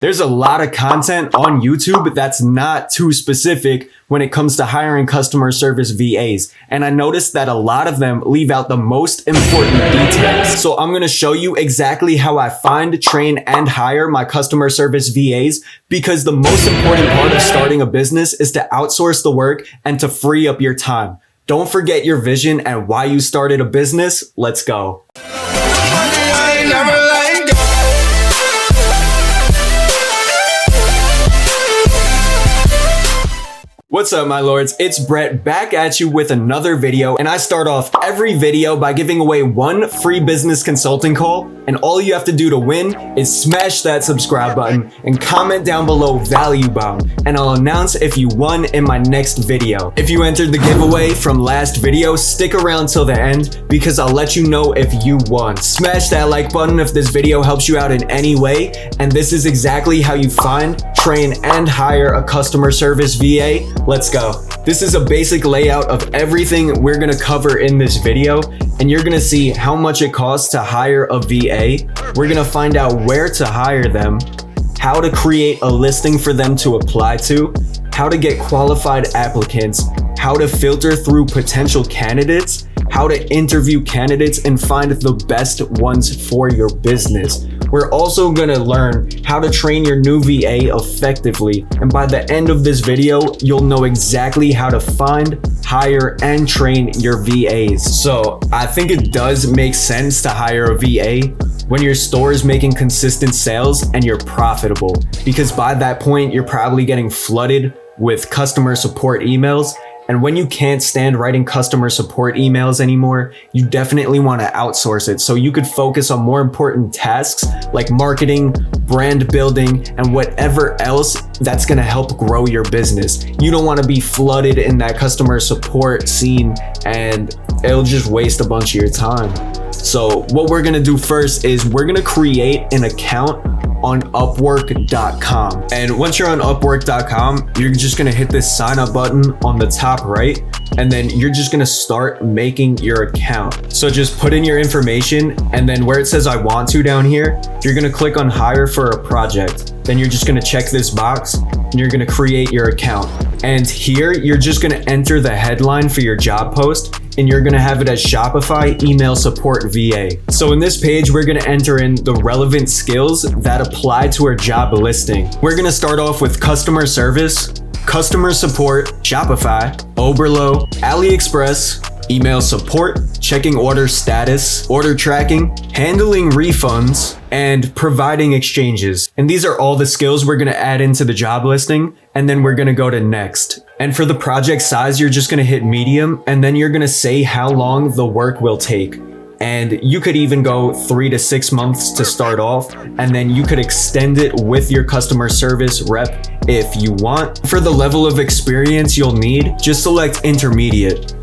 There's a lot of content on YouTube that's not too specific when it comes to hiring customer service VAs. And I noticed that a lot of them leave out the most important details. So I'm going to show you exactly how I find, train, and hire my customer service VAs, because the most important part of starting a business is to outsource the work and to free up your time. Don't forget your vision and why you started a business. Let's go. What's up, my lords? It's Brett back at you with another video, and I start off every video by giving away one free business consulting call, and all you have to do to win is smash that subscribe button and comment down below value bound, and I'll announce if you won in my next video. If you entered the giveaway from last video, stick around till the end because I'll let you know if you won. Smash that like button if this video helps you out in any way, and this is exactly how you find, train, and hire a customer service VA. Let's go. This is a basic layout of everything we're gonna cover in this video, and you're gonna see how much it costs to hire a VA. We're gonna find out where to hire them, how to create a listing for them to apply to, how to get qualified applicants, how to filter through potential candidates, how to interview candidates and find the best ones for your business. We're also gonna learn how to train your new VA effectively. And by the end of this video, you'll know exactly how to find, hire, and train your VAs. So I think it does make sense to hire a VA when your store is making consistent sales and you're profitable, because by that point, you're probably getting flooded with customer support emails. And when you can't stand writing customer support emails anymore, you definitely want to outsource it so you could focus on more important tasks like marketing, brand building, and whatever else that's going to help grow your business. You don't want to be flooded in that customer support scene, and it'll just waste a bunch of your time. So what we're going to do first is we're going to create an account on Upwork.com. And once you're on Upwork.com, you're just gonna hit this sign up button on the top right, and then you're just gonna start making your account. So just put in your information, and then where it says I want to down here, you're gonna click on hire for a project. Then you're just gonna check this box and you're gonna create your account. And here you're just gonna enter the headline for your job post, and you're gonna have it as Shopify email support VA. So in this page, we're gonna enter in the relevant skills that apply to our job listing. We're gonna start off with customer service, customer support, Shopify, Oberlo, AliExpress, email support, checking order status, order tracking, handling refunds, and providing exchanges. And these are all the skills we're gonna add into the job listing, and then we're gonna go to next. And for the project size, you're just gonna hit medium, and then you're gonna say how long the work will take. And you could even go 3 to 6 months to start off, and then you could extend it with your customer service rep if you want. For the level of experience you'll need, just select intermediate.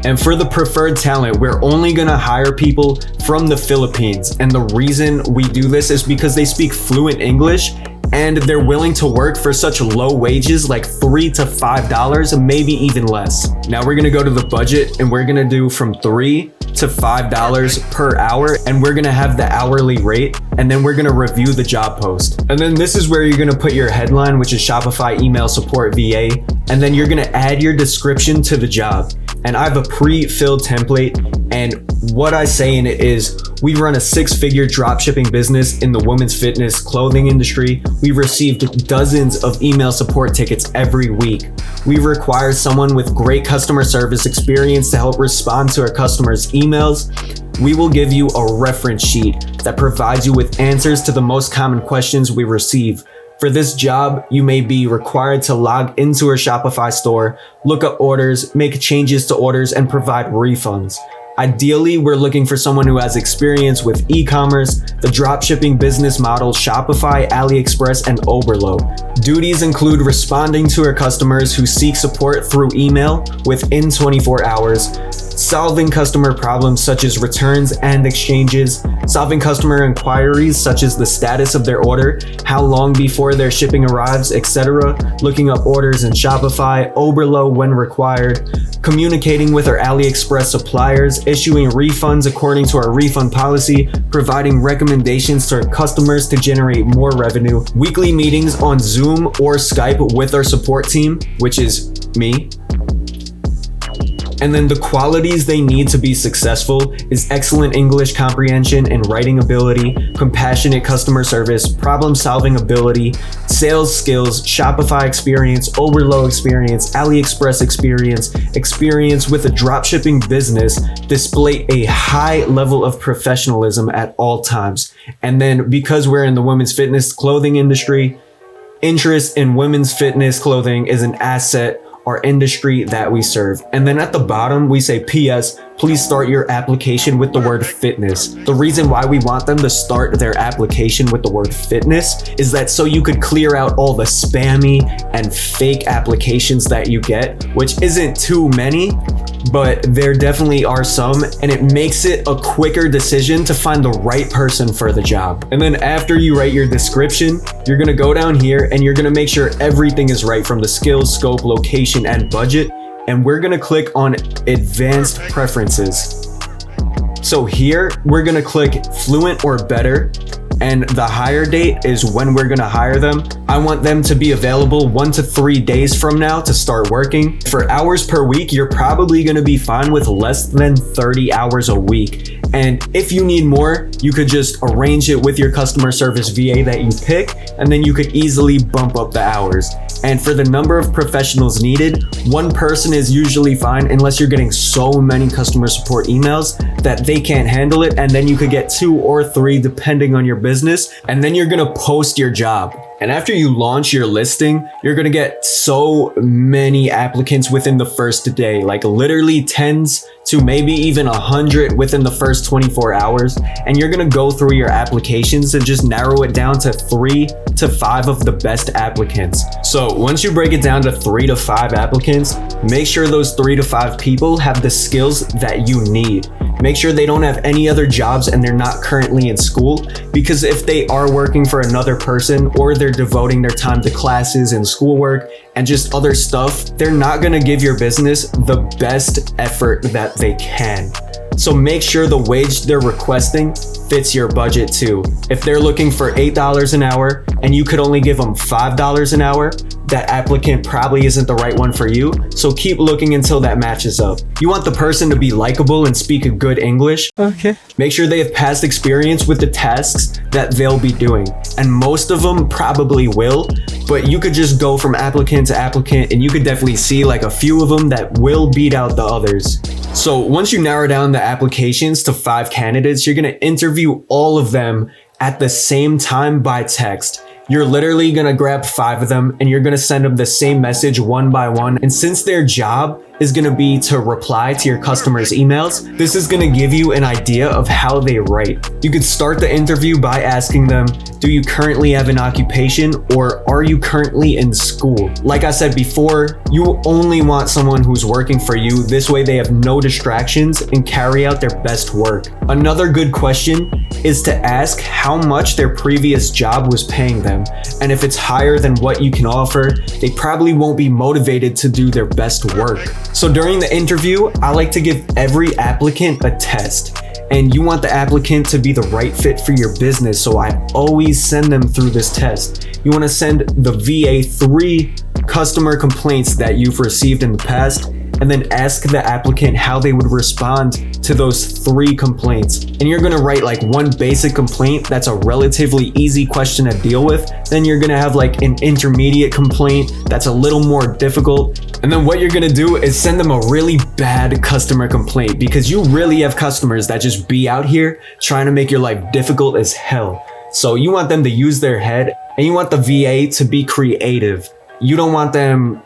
And for the preferred talent, we're only gonna hire people from the Philippines. And the reason we do this is because they speak fluent English and they're willing to work for such low wages, like $3 to $5, maybe even less. Now we're gonna go to the budget, and we're gonna do from $3 to $5 per hour, and we're gonna have the hourly rate, and then we're gonna review the job post. And then this is where you're gonna put your headline, which is Shopify email support VA, and then you're gonna add your description to the job. And I have a pre-filled template, and what I say in it is, we run a 6-figure dropshipping business in the women's fitness clothing industry. We've received dozens of email support tickets every week. We require someone with great customer service experience to help respond to our customers' emails. We will give you a reference sheet that provides you with answers to the most common questions we receive. For this job, you may be required to log into our Shopify store, look up orders, make changes to orders, and provide refunds. Ideally, we're looking for someone who has experience with e-commerce, the dropshipping business model, Shopify, AliExpress, and Oberlo. Duties include responding to our customers who seek support through email within 24 hours, solving customer problems such as returns and exchanges, solving customer inquiries such as the status of their order, how long before their shipping arrives, etc., looking up orders in Shopify, Oberlo when required, communicating with our AliExpress suppliers, issuing refunds according to our refund policy, providing recommendations to our customers to generate more revenue, weekly meetings on Zoom or Skype with our support team, which is me. And then the qualities they need to be successful is excellent English comprehension and writing ability, compassionate customer service, problem-solving ability, sales skills, Shopify experience, Oberlo experience, AliExpress experience, experience with a dropshipping business, display a high level of professionalism at all times. And then because we're in the women's fitness clothing industry, interest in women's fitness clothing is an asset, our industry that we serve. And then at the bottom, we say, PS, please start your application with the word fitness. The reason why we want them to start their application with the word fitness is that so you could clear out all the spammy and fake applications that you get, which isn't too many, but there definitely are some, and it makes it a quicker decision to find the right person for the job. And then after you write your description, you're gonna go down here and you're gonna make sure everything is right from the skills, scope, location, and budget. And we're gonna click on advanced preferences. So here, we're gonna click fluent or better. And the hire date is when we're gonna hire them. I want them to be available 1 to 3 days from now to start working. For hours per week, you're probably gonna be fine with less than 30 hours a week. And if you need more, you could just arrange it with your customer service VA that you pick, and then you could easily bump up the hours. And for the number of professionals needed, one person is usually fine unless you're getting so many customer support emails that they can't handle it. And then you could get 2 or 3 depending on your business. And then you're gonna post your job. And after you launch your listing, you're gonna get so many applicants within the first day, like literally tens to maybe even 100 within the first 24 hours. And you're gonna go through your applications and just narrow it down to 3 to 5 of the best applicants. So once you break it down to 3 to 5 applicants, make sure those 3 to 5 people have the skills that you need. Make sure they don't have any other jobs and they're not currently in school, because if they are working for another person or they're devoting their time to classes and schoolwork and just other stuff, they're not gonna give your business the best effort that they can. So make sure the wage they're requesting fits your budget too. If they're looking for $8 an hour and you could only give them $5 an hour, that applicant probably isn't the right one for you. So keep looking until that matches up. You want the person to be likable and speak a good English. Okay. Make sure they have past experience with the tasks that they'll be doing. And most of them probably will, but you could just go from applicant to applicant and you could definitely see like a few of them that will beat out the others. So once you narrow down the applications to 5 candidates, you're gonna interview all of them at the same time by text. You're literally gonna grab 5 of them and you're gonna send them the same message one by one. And since their job is gonna be to reply to your customers' emails, this is gonna give you an idea of how they write. You could start the interview by asking them, do you currently have an occupation or are you currently in school? Like I said before, you only want someone who's working for you. This way they have no distractions and carry out their best work. Another good question is to ask how much their previous job was paying them. And if it's higher than what you can offer, they probably won't be motivated to do their best work. So during the interview, I like to give every applicant a test. And you want the applicant to be the right fit for your business, so I always send them through this test. You want to send the VA 3 customer complaints that you've received in the past, and then ask the applicant how they would respond to those 3 complaints. And you're gonna write like one basic complaint that's a relatively easy question to deal with. Then you're gonna have like an intermediate complaint that's a little more difficult. And then what you're gonna do is send them a really bad customer complaint, because you really have customers that just be out here trying to make your life difficult as hell. So you want them to use their head and you want the VA to be creative. You don't want them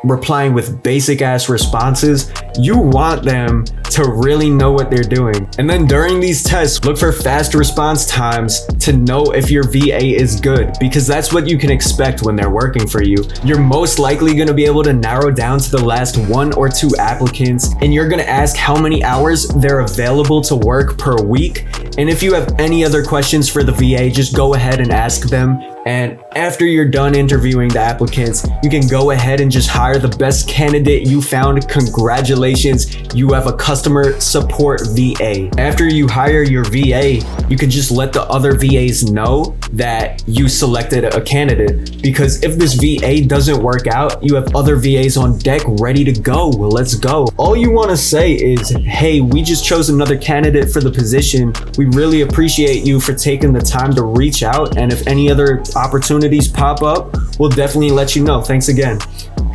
replying with basic ass responses, you want them to really know what they're doing. And then during these tests, look for fast response times to know if your VA is good, because that's what you can expect when they're working for you. You're most likely going to be able to narrow down to the last 1 or 2 applicants, and you're going to ask how many hours they're available to work per week. And if you have any other questions for the VA, just go ahead and ask them. And after you're done interviewing the applicants, you can go ahead and just hire the best candidate you found. Congratulations, you have a customer support VA. After you hire your VA, you can just let the other VAs know that you selected a candidate, because if this VA doesn't work out, you have other VAs on deck ready to go. Let's go. All you want to say is, hey, we just chose another candidate for the position. We really appreciate you for taking the time to reach out, and if any other opportunities pop up, we'll definitely let you know. Thanks again.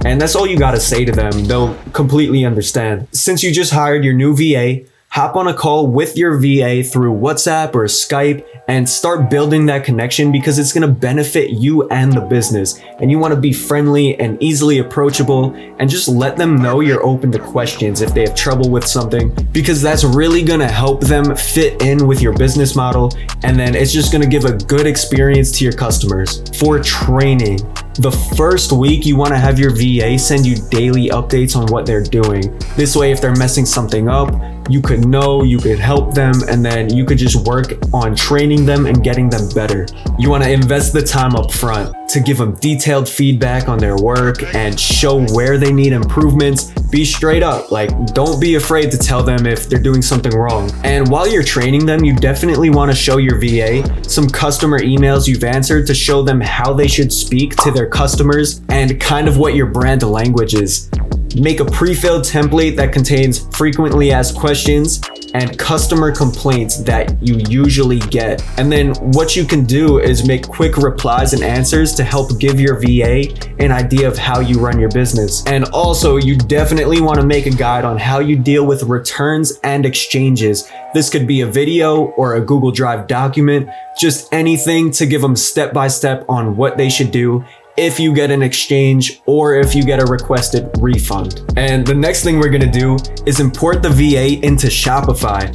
And that's all you gotta say to them. They'll completely understand. Since you just hired your new VA, hop on a call with your VA through WhatsApp or Skype and start building that connection, because it's gonna benefit you and the business. And you wanna be friendly and easily approachable, and just let them know you're open to questions if they have trouble with something, because that's really gonna help them fit in with your business model. And then it's just gonna give a good experience to your customers. For training, the first week you wanna have your VA send you daily updates on what they're doing. This way, if they're messing something up, you could know, you could help them, and then you could just work on training them and getting them better. You want to invest the time up front to give them detailed feedback on their work and show where they need improvements. Be straight up, like, don't be afraid to tell them if they're doing something wrong. And while you're training them, you definitely want to show your VA some customer emails you've answered to show them how they should speak to their customers and kind of what your brand language is. Make a pre-filled template that contains frequently asked questions and customer complaints that you usually get. And then what you can do is make quick replies and answers to help give your VA an idea of how you run your business. And also, you definitely want to make a guide on how you deal with returns and exchanges. This could be a video or a Google Drive document, just anything to give them step-by-step on what they should do if you get an exchange or if you get a requested refund. And the next thing we're gonna do is import the VA into Shopify.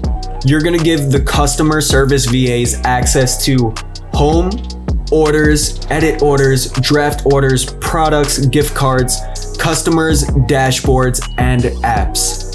You're gonna give the customer service VAs access to home, orders, edit orders, draft orders, products, gift cards, customers, dashboards, and apps.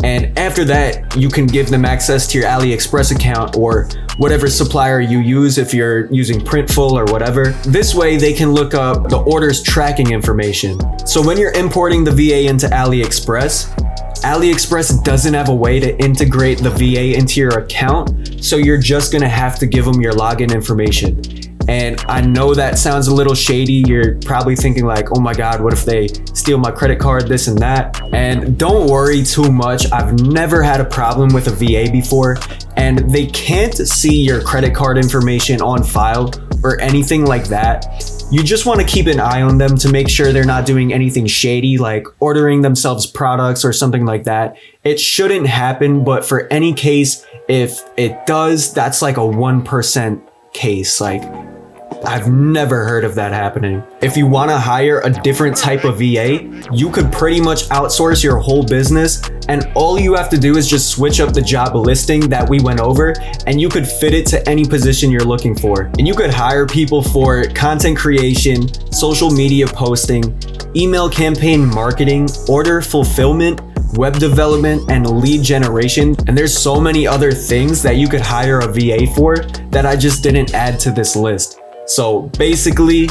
And after that, you can give them access to your AliExpress account or whatever supplier you use if you're using Printful or whatever. This way they can look up the order's tracking information. So when you're importing the VA into AliExpress, AliExpress doesn't have a way to integrate the VA into your account, so you're just gonna have to give them your login information. And I know that sounds a little shady. You're probably thinking like, oh my God, what if they steal my credit card, this and that? And don't worry too much. I've never had a problem with a VA before, and they can't see your credit card information on file or anything like that. You just want to keep an eye on them to make sure they're not doing anything shady, like ordering themselves products or something like that. It shouldn't happen, but for any case, if it does, that's like a 1% case. Like, I've never heard of that happening. If you want to hire a different type of VA, you could pretty much outsource your whole business, and all you have to do is just switch up the job listing that we went over, and you could fit it to any position you're looking for. And you could hire people for content creation, social media posting, email campaign marketing, order fulfillment, web development, and lead generation. And there's so many other things that you could hire a VA for that I just didn't add to this list. So basically,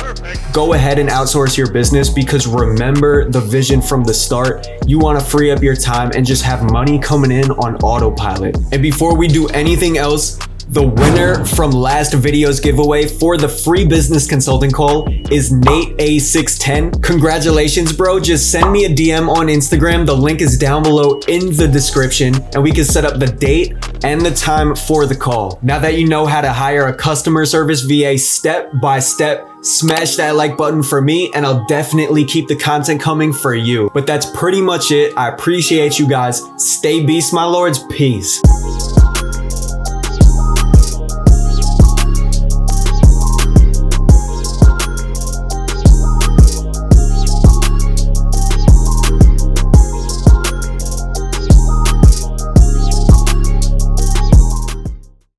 go ahead and outsource your business, because remember the vision from the start. You want to free up your time and just have money coming in on autopilot. And before we do anything else, the winner from last video's giveaway for the free business consulting call is Nate A610. Congratulations, bro. Just send me a DM on Instagram. The link is down below in the description, and we can set up the date and the time for the call. Now that you know how to hire a customer service VA step by step, smash that like button for me, and I'll definitely keep the content coming for you. But that's pretty much it. I appreciate you guys. Stay beast, my lords. Peace.